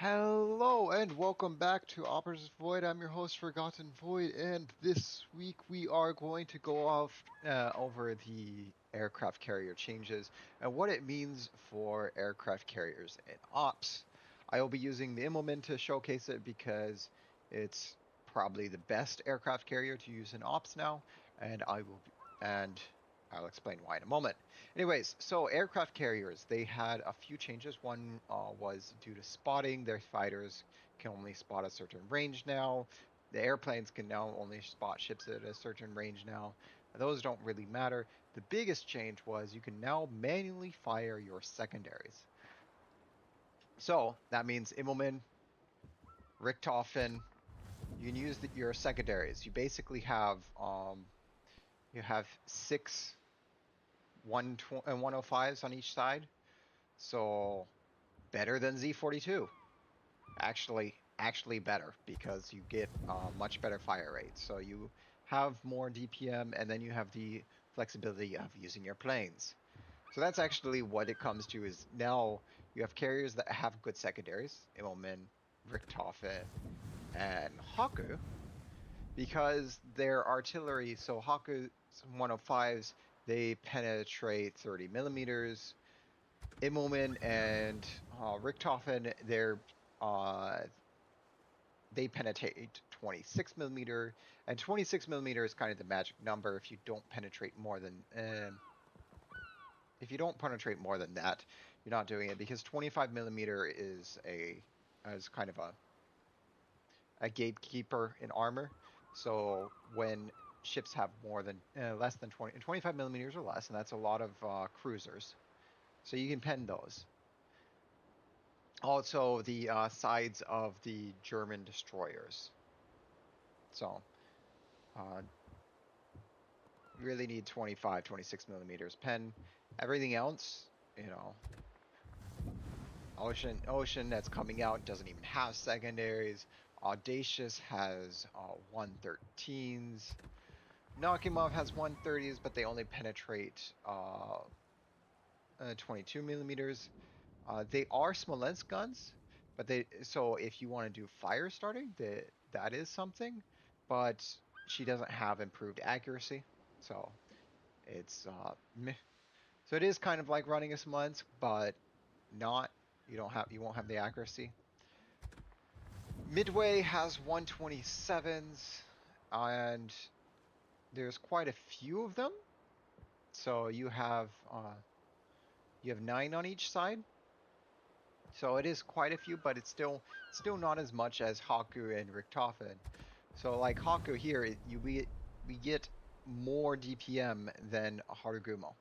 Hello and welcome back to Opera's Void. I'm your host, Forgotten Void, and this week we are going to go off over the aircraft carrier changes and what it means for aircraft carriers and ops. I will be using the Immelmann to showcase it because it's probably the best aircraft carrier to use in ops now, and and I'll explain why in a moment. Anyways, so aircraft carriers, they had a few changes. One was due to spotting. Their fighters can only spot a certain range now. The airplanes can now only spot ships at a certain range now. Those don't really matter. The biggest change was you can now manually fire your secondaries. So that means Immelmann, Richthofen, you can use your secondaries. You basically have six 105s on each side. So better than Z42. Actually better because you get much better fire rate. So you have more DPM and then you have the flexibility of using your planes. So that's actually what it comes to is now you have carriers that have good secondaries, Immelmann, Richthofen, and Haku, because their artillery, so Haku's 105s, they penetrate 30 millimeters. Immelmann and Richthofen, uh, they penetrate 26 millimeter, and 26 millimeter is kind of the magic number. If you don't penetrate more than that, you're not doing it because 25 millimeter is kind of a gatekeeper in armor. So when ships have more than less than 25 millimeters or less, and that's a lot of cruisers, so you can pen those. Also, the sides of the German destroyers. So, uh, you really need 25, 26 millimeters pen. Everything else, you know, Ocean that's coming out doesn't even have secondaries. Audacious has 113s. Nakimov has 130s, but they only penetrate 22 millimeters. They are Smolensk guns, but so if you want to do fire starting, that is something, but she doesn't have improved accuracy, so it's meh. So it is kind of like running a Smolensk, but not you won't have the accuracy. Midway has 127s, and there's quite a few of them. So you have 9 on each side. So it is quite a few, but it's still not as much as Haku and Richthofen. So like Haku here, we get more DPM than Harugumo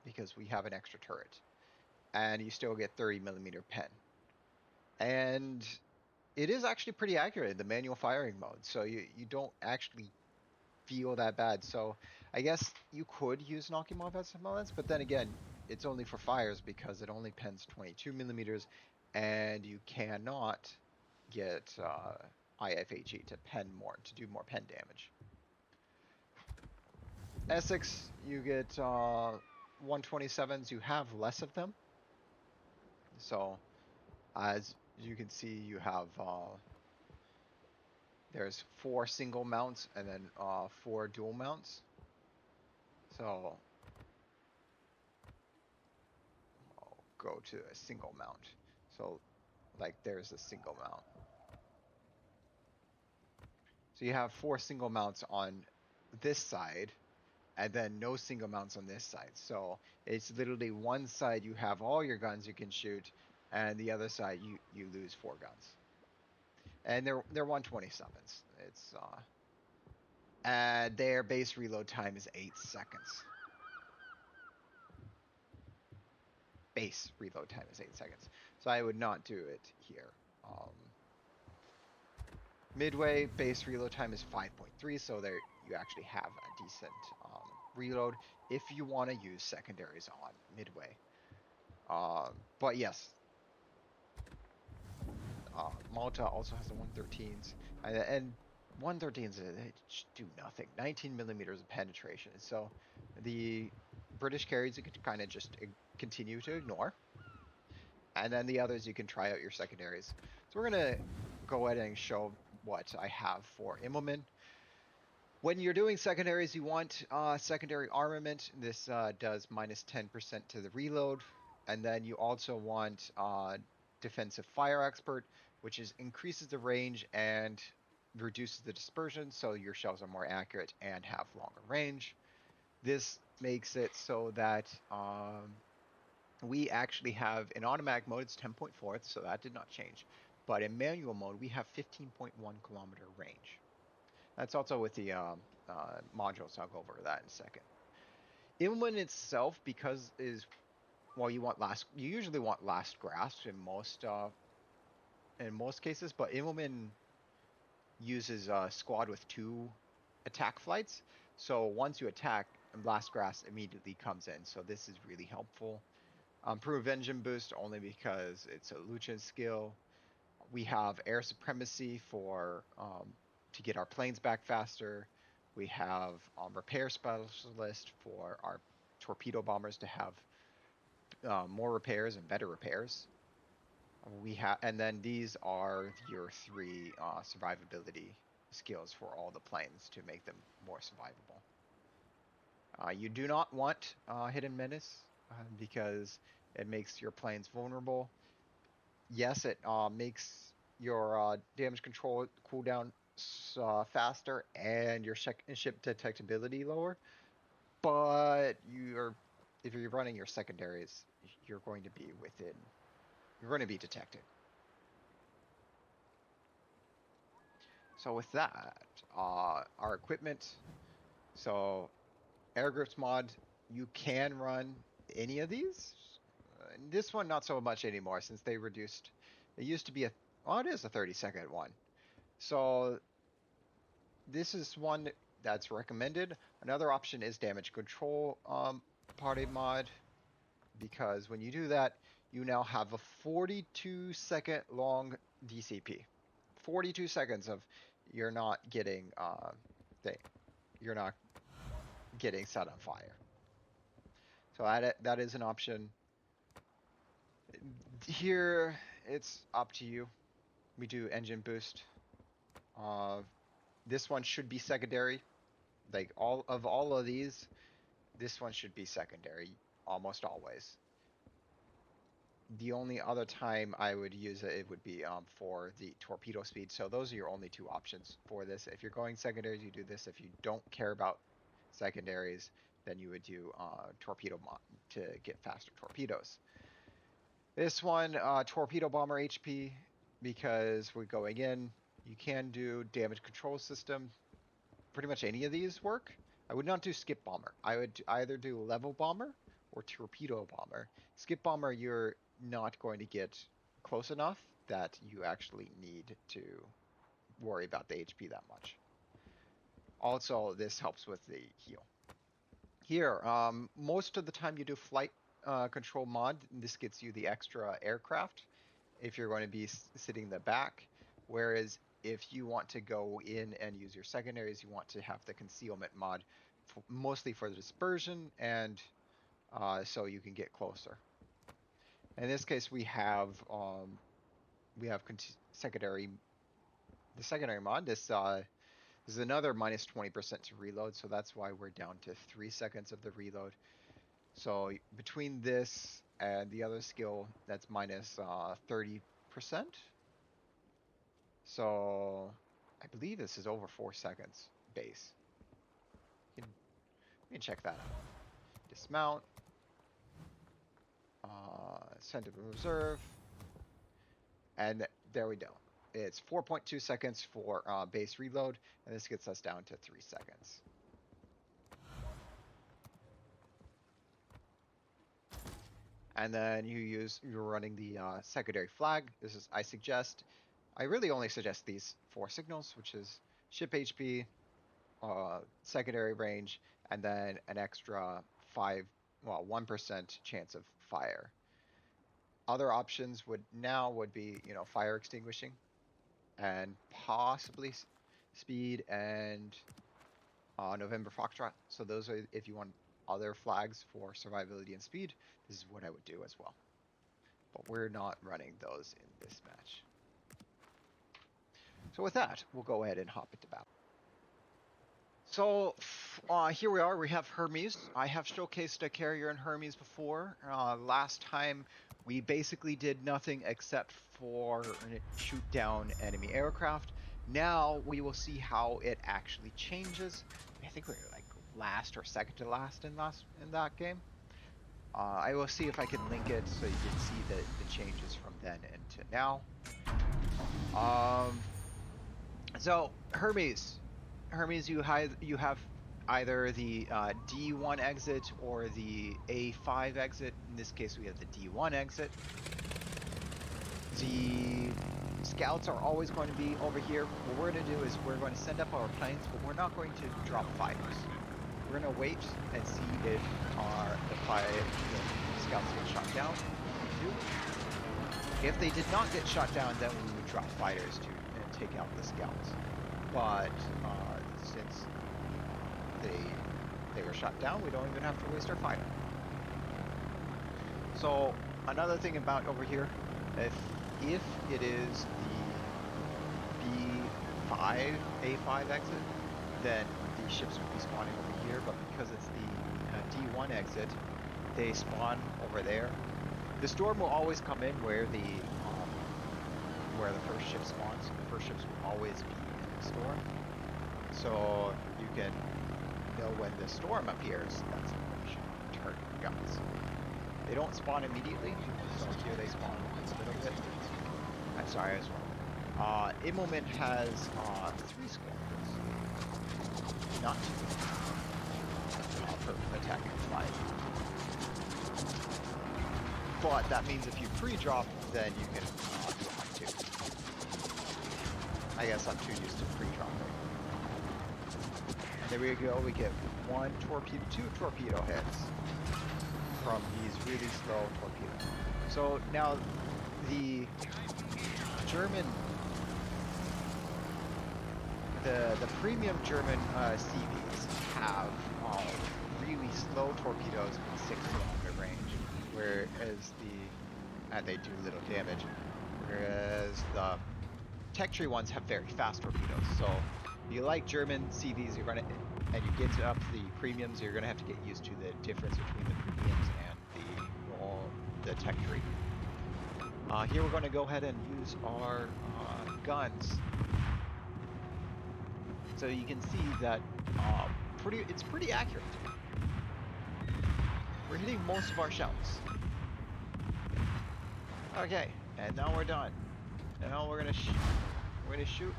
because we have an extra turret, and you still get 30 millimeter pen, and it is actually pretty accurate in the manual firing mode. So you don't actually feel that bad. So I guess you could use Naukimov as a lens, but then again, it's only for fires because it only pens 22 millimeters, and you cannot get IFHE to do more pen damage. Essex, you get 127s. You have less of them, so as you can see, you have there's 4 single mounts and then 4 dual mounts. So I'll go to a single mount. So like there's a single mount. So you have 4 single mounts on this side and then no single mounts on this side. So it's literally one side you have all your guns you can shoot, and the other side you lose 4 guns. And they're 127s. It's their base reload time is 8 seconds. Base reload time is 8 seconds. So I would not do it here. Midway base reload time is 5.3, so there you actually have a decent reload if you want to use secondaries on Midway. But yes, Malta also has the 113s, and 113s they do nothing. 19 millimeters of penetration. So the British carriers you could kind of just continue to ignore. And then the others, you can try out your secondaries. So we're going to go ahead and show what I have for Immelmann. When you're doing secondaries, you want secondary armament. This does minus 10% to the reload. And then you also want defensive fire expert, which increases the range and reduces the dispersion, so your shells are more accurate and have longer range. This makes it so that we actually have in automatic mode, it's 10.4, so that did not change. But in manual mode, we have 15.1 kilometer range. That's also with the modules. I'll go over that in a second. Immelmann itself, because well, you usually want last grasp in most cases, but Immelmann uses a squad with 2 attack flights. So once you attack, last grasp immediately comes in. So this is really helpful. Proof engine boost only because it's a Lucian skill. We have air supremacy for to get our planes back faster. We have repair specialist for our torpedo bombers to have more repairs and better repairs. And then these are your 3 survivability skills for all the planes to make them more survivable. You do not want hidden menace because it makes your planes vulnerable. Yes, it makes your damage control cooldown faster and your ship detectability lower. But if you're running your secondaries, you're going to be detected. So with that, our equipment. So air grips mod, you can run any of these. This one not so much anymore since they reduced. It used to be it is a 30-second one. So this is one that's recommended. Another option is damage control party mod, because when you do that, you now have a 42-second long DCP. 42 seconds of you're not getting you're not getting set on fire. So that is an option. Here, it's up to you. We do engine boost. This one should be secondary. Like all of these, this one should be secondary almost always. The only other time I would use it would be for the torpedo speed. So those are your only 2 options for this. If you're going secondaries, you do this. If you don't care about secondaries, then you would do torpedo mod to get faster torpedoes. This one, torpedo bomber HP, because we're going in. You can do damage control system. Pretty much any of these work. I would not do skip bomber. I would either do level bomber or torpedo bomber. Skip bomber, you're not going to get close enough that you actually need to worry about the HP that much. Also, this helps with the heal. Here, most of the time you do flight control mod. This gets you the extra aircraft if you're going to be sitting in the back. Whereas if you want to go in and use your secondaries, you want to have the concealment mod, mostly for the dispersion and so you can get closer. In this case, we have secondary. The secondary mod. This is another minus 20% to reload, so that's why we're down to 3 seconds of the reload. So between this and the other skill, that's minus 30%. So I believe this is over 4 seconds base. You can check that out. Dismount. Send to reserve. And there we go. It's 4.2 seconds for base reload, and this gets us down to 3 seconds. And then you're running the secondary flag. I really only suggest these 4 signals, which is ship HP, secondary range, and then an extra 1% chance of fire. Other options would be, fire extinguishing and possibly speed and November Foxtrot. So those are, if you want other flags for survivability and speed, this is what I would do as well. but we're not running those in this match. So with that, we'll go ahead and hop into battle. So here we are. We have Hermes. I have showcased a carrier in Hermes before. Last time we basically did nothing except for shoot down enemy aircraft. Now we will see how it actually changes. I think we're like last or second to last in that game. I will see if I can link it so you can see the changes from then into now. So Hermes, you have either the D1 exit or the A5 exit. In this case, we have the D1 exit. The scouts are always going to be over here. What we're going to do is we're going to send up our planes, but we're not going to drop fighters. We're going to wait and see if the scouts get shot down. If they did not get shot down, then we would drop fighters to take out the scouts. But since they were shot down, we don't even have to waste our fighter. So another thing about over here, if it is the A5 exit, then the ships would be spawning over here. But because it's the D1 exit, they spawn over there. The storm will always come in where the first ship spawns. The first ships will always be in the storm. So you can know when the storm appears, that's when you should turn your guns. They don't spawn immediately, so here they spawn a little bit. I'm sorry as well. Immelmann has 3 squadrons, not 2, for attack and flight. But that means if you pre-drop, then you can do up to 2. I guess I'm too used to pre-dropping. There we go, we get 2 torpedo hits from these really slow torpedoes. So now the German, the premium German CVs have really slow torpedoes with 6 kilometer range, whereas they do little damage, whereas the tech tree ones have very fast torpedoes. So if you like German CVs, and you get up to the premiums, you're gonna have to get used to the difference between the premiums and the tech tree. Here we're going to go ahead and use our guns, so you can see that it's pretty accurate. We're hitting most of our shells. Okay, and now we're done. Now we're gonna shoot.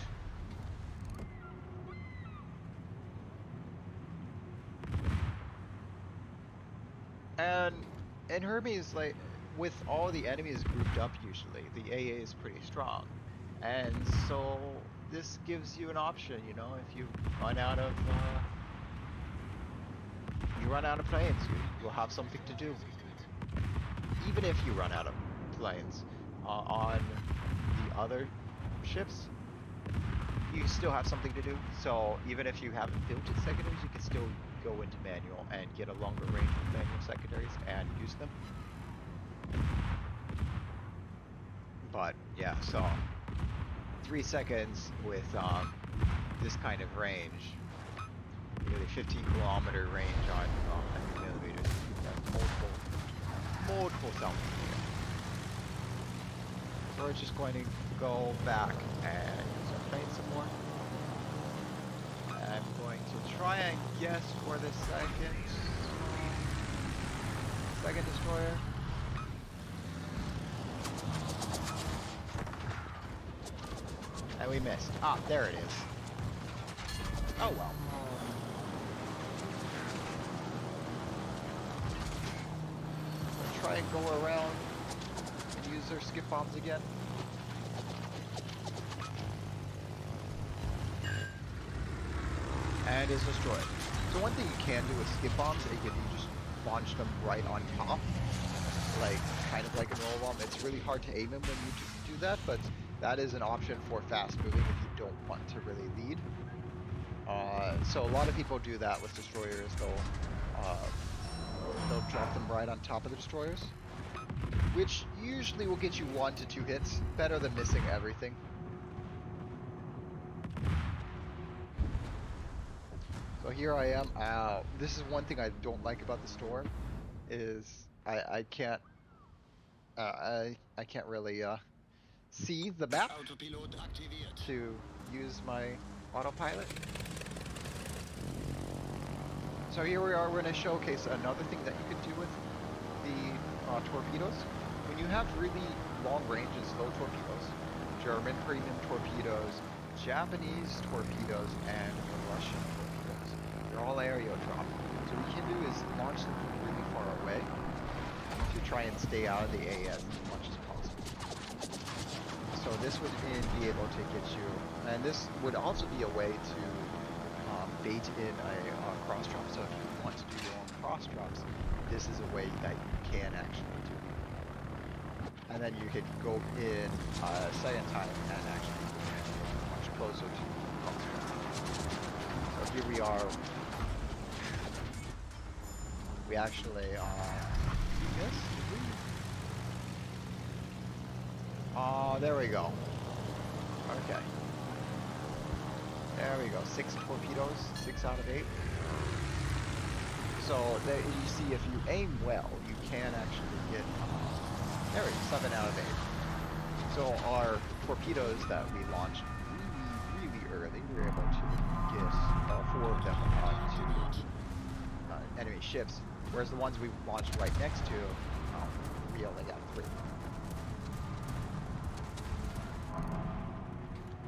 And in Hermes, like, with all the enemies grouped up, usually the AA is pretty strong, and so this gives you an option. You know, if you run out of planes, you'll have something to do. Even if you run out of planes on the other ships, you still have something to do. So even if you haven't built it secondaries, you can still go into manual and get a longer range of manual secondaries and use them. But yeah, so 3 seconds with this kind of range, nearly 15 kilometer range on 100 millimeters, multiple sound. So we're just going to go back and use our plane some more. I'm going to try and guess for the second destroyer. And we missed. Ah, there it is. Oh well. We'll try and go around and use their skip bombs again. And it's destroyed. So one thing you can do with skip bombs is you just launch them right on top, like kind of like a normal bomb. It's really hard to aim them when you do that, but that is an option for fast moving if you don't want to really lead. So a lot of people do that with destroyers. They'll drop them right on top of the destroyers. which usually will get you 1 to 2 hits, better than missing everything. So here I am. This is one thing I don't like about the storm, is I can't I can't really see the map to use my autopilot. So here we are. We're going to showcase another thing that you can do with the torpedoes. When you have really long range and slow torpedoes, German premium torpedoes, Japanese torpedoes, and Russian torpedoes, they're all aerial drop. So what we can do is launch them from really far away to try and stay out of the AS as much as possible. So this would be able to get you, and this would also be a way to bait in a cross drop. So if you want to do your own cross drops, this is a way that you can actually do it. And then you could go in second time and actually get much closer to cross drop. So here we are. We actually yes, there we go. Okay. There we go. 6 torpedoes, 6 out of 8. So there you see, if you aim well, you can actually get there we go, 7 out of 8. So our torpedoes that we launched really early, we were able to get all 4 of them onto enemy ships, whereas the ones we launched right next to, we only got 3.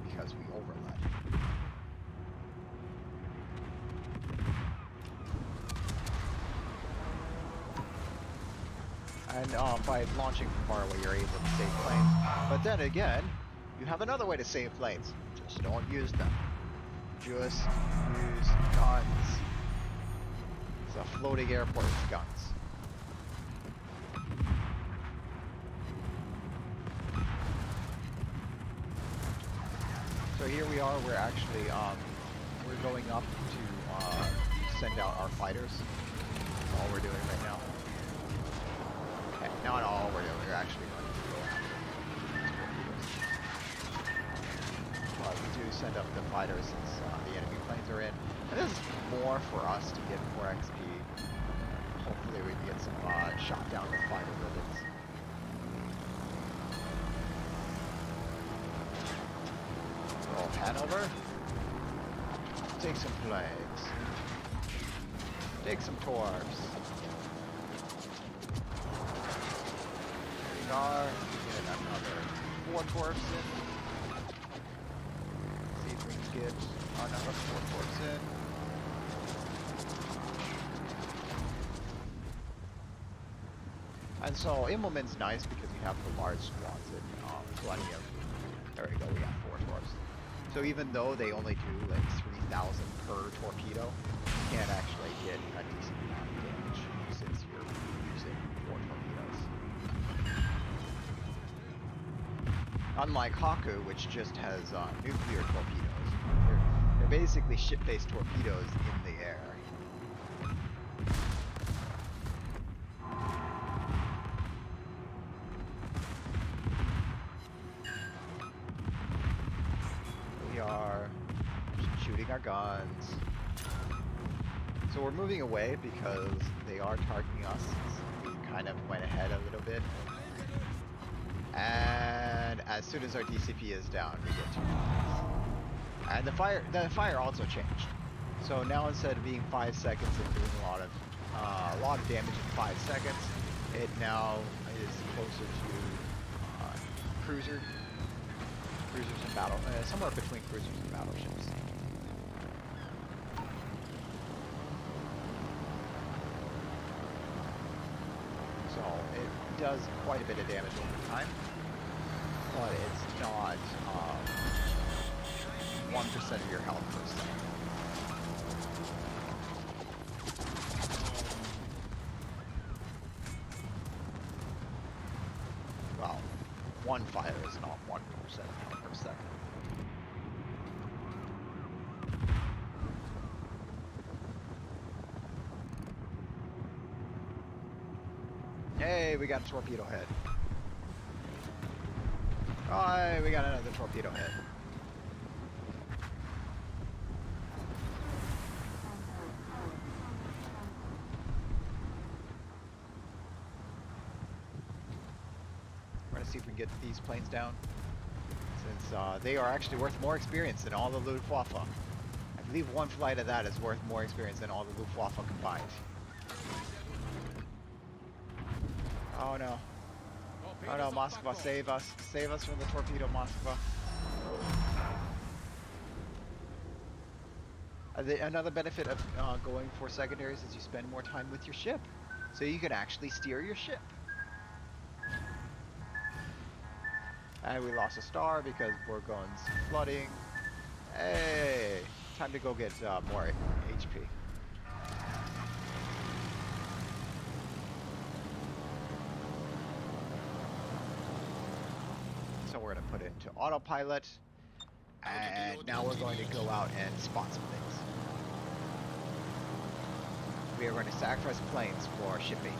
Because we overled. And by launching from far away, you're able to save planes. But then again, you have another way to save planes. Just don't use them. Just use guns. It's a floating airport with guns. So here we are. We're actually we're going up to send out our fighters. That's all we're doing right now. Okay, not all we're doing. We're actually going to go after we do send up the fighters since the enemy planes are in. And this is more for us to get more XP. Hopefully we can get some shot down with fighter ribbons. Oh, Hanover. Take some flags. Take some torps. There we are. Get another 4 torps in. See if we can get another 4 torps in. And so Immelmann's nice because you have the large squads and plenty of. There we go. We got 4 torps. So even though they only do like 3,000 per torpedo, you can actually get a decent amount of damage since you're using 4 torpedoes. Unlike Haku, which just has nuclear torpedoes, they're basically ship-based torpedoes in the air. Shooting our guns. So we're moving away because they are targeting us. So we kind of went ahead a little bit. And as soon as our DCP is down, we get 2 points. And the fire also changed. So now instead of being 5 seconds and doing a lot of damage in 5 seconds, it now is closer to cruisers and battle, somewhere between cruisers and battleships. So it does quite a bit of damage over time, but it's not 1% of your health per second. Well, one fire is not 1% health per second. Hey, we got a torpedo head. Oh, we got another torpedo hit. We're gonna see if we can get these planes down, since they are actually worth more experience than all the Luftwaffe. I believe one flight of that is worth more experience than all the Luftwaffe combined. Oh no. Oh no, Moskva, save us. Save us from the torpedo, Moskva. Another benefit of going for secondaries is you spend more time with your ship. So you can actually steer your ship. And we lost a star because Bourgogn's flooding. Hey, time to go get more HP. So we're going to put it into autopilot. And now we're going to go out and spot some things. We are going to sacrifice planes for ship HP.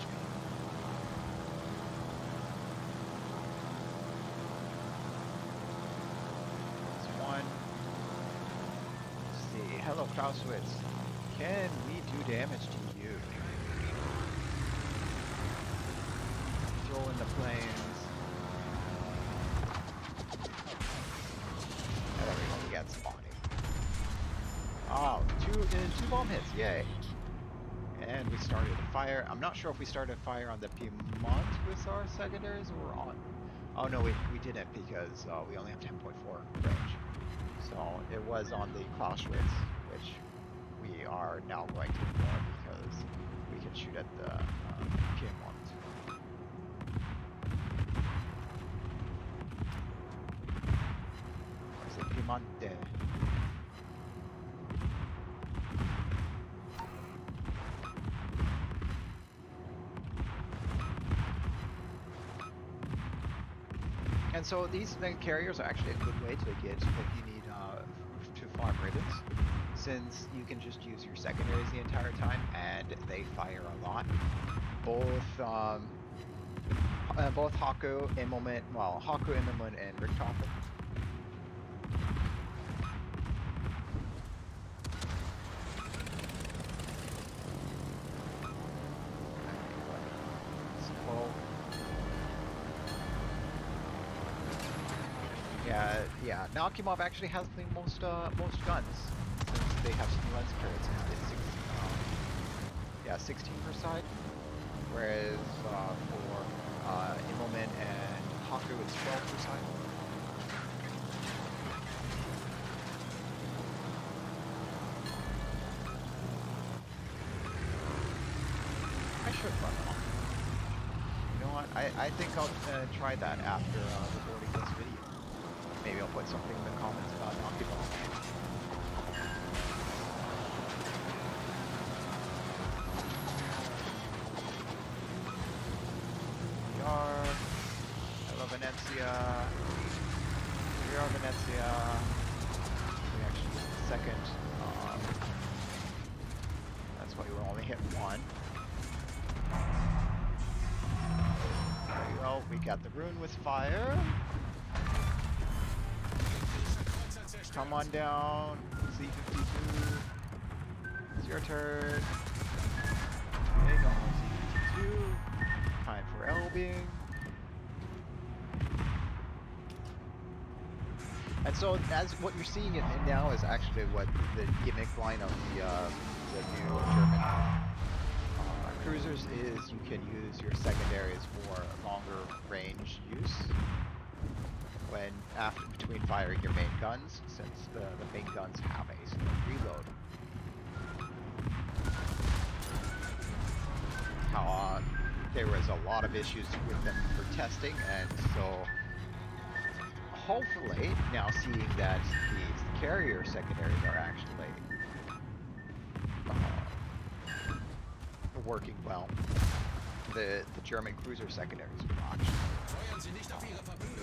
Hello, Clausewitz. Can we do damage to you? Throw in the planes. And there we go, we got spotting. Oh, two bomb hits, yay. And we started a fire. I'm not sure if we started a fire on the Piedmont with our secondaries or on... Oh no, we didn't, because we only have 10.4 range. So it was on the Clausewitz, which we are now going to ignore because we can shoot at the Piedmont. Where's the Piemonte? And so these then carriers are actually a good way to get if you need to farm ribbons, since you can just use your secondaries the entire time and they fire a lot. Both Haku, Immelmann, and Richthofen. Yeah. Nakhimov actually has the most guns, since they have some lens turrets. It's 16 per side, whereas for Immelmann and Haku it's 12 per side. I should run off. You know what? I think I'll try that after recording this video. Maybe I'll put something in the comments about Nakhimov. Hello, Venezia. We are Venezia. We actually get the second. That's why we only hit one. There you go. We got the rune with fire. Come on down, C-52. It's your turn. Okay, go on C-52. Time for Elbing. And so, as what you're seeing now is actually what the gimmick line of the new German cruisers is. You can use your secondaries for longer range use. When between firing your main guns, since the main guns have a slow reload. There was a lot of issues with them for testing, and so hopefully now seeing that these carrier secondaries are actually working well, the German cruiser secondaries will actually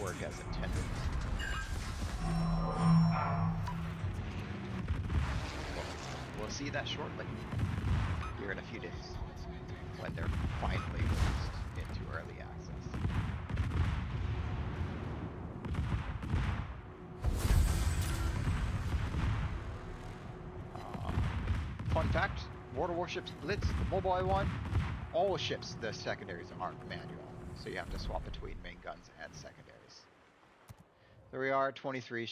work as intended. We'll see that shortly, here in a few days, when they're finally released into early access. fact, World of Warships Blitz, the mobile one, all ships, the secondaries are manual. So you have to swap between main guns and secondaries. There we are, 23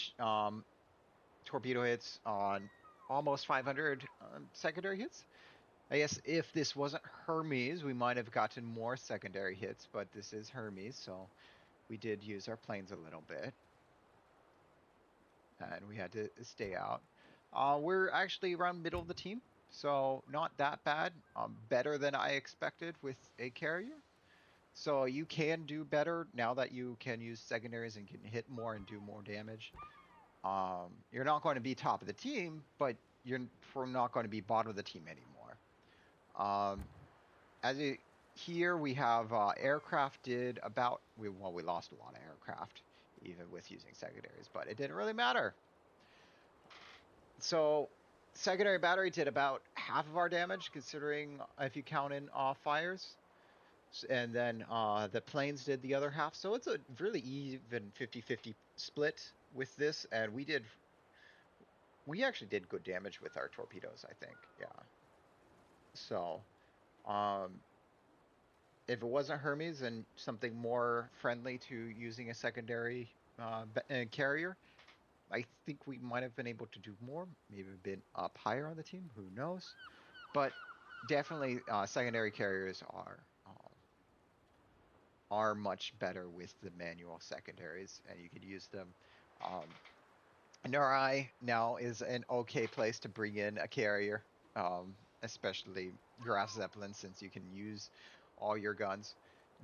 torpedo hits on almost 500 secondary hits. I guess if this wasn't Hermes, we might have gotten more secondary hits, but this is Hermes, so we did use our planes a little bit. And we had to stay out. We're actually around middle of the team, so not that bad. Better than I expected with a carrier. So you can do better now that you can use secondaries and can hit more and do more damage. You're not going to be top of the team, but you're not going to be bottom of the team anymore. Um, here we have aircraft did about we lost a lot of aircraft even with using secondaries, but it didn't really matter. So secondary battery did about half of our damage, considering if you count in fires. And then the planes did the other half. So it's a really even 50-50 split with this. And we actually did good damage with our torpedoes, I think. Yeah. So um, if it wasn't Hermes and something more friendly to using a secondary carrier, I think we might have been able to do more, maybe been up higher on the team. Who knows? But definitely, secondary carriers are much better with the manual secondaries, and you could use them. Um, Nurai now is an okay place to bring in a carrier, especially Graf Zeppelin, since you can use all your guns.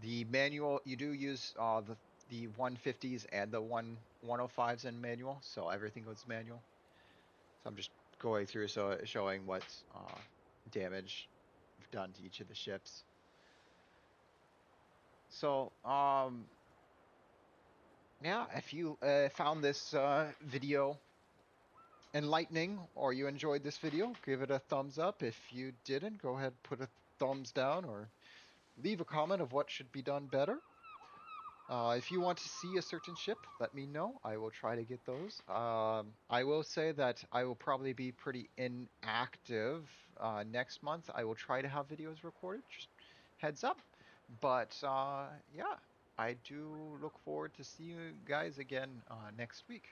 The manual, you do use the 150s and the 105s in manual, so everything goes manual. So I'm just going through showing what damage done to each of the ships. So yeah, if you found this video enlightening or you enjoyed this video, give it a thumbs up. If you didn't, go ahead, put a thumbs down or leave a comment of what should be done better. If you want to see a certain ship, let me know. I will try to get those. I will say that I will probably be pretty inactive next month. I will try to have videos recorded, just heads up. But yeah, I do look forward to see you guys again next week.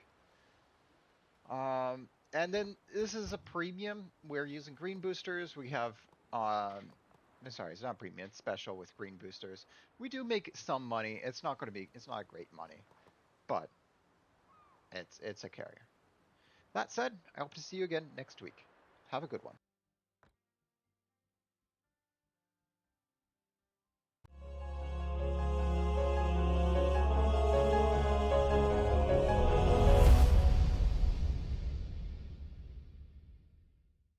And then this is a premium. We're using green boosters. We have, sorry, it's not premium. It's special with green boosters. We do make some money. It's not great money, but it's a carrier. That said, I hope to see you again next week. Have a good one.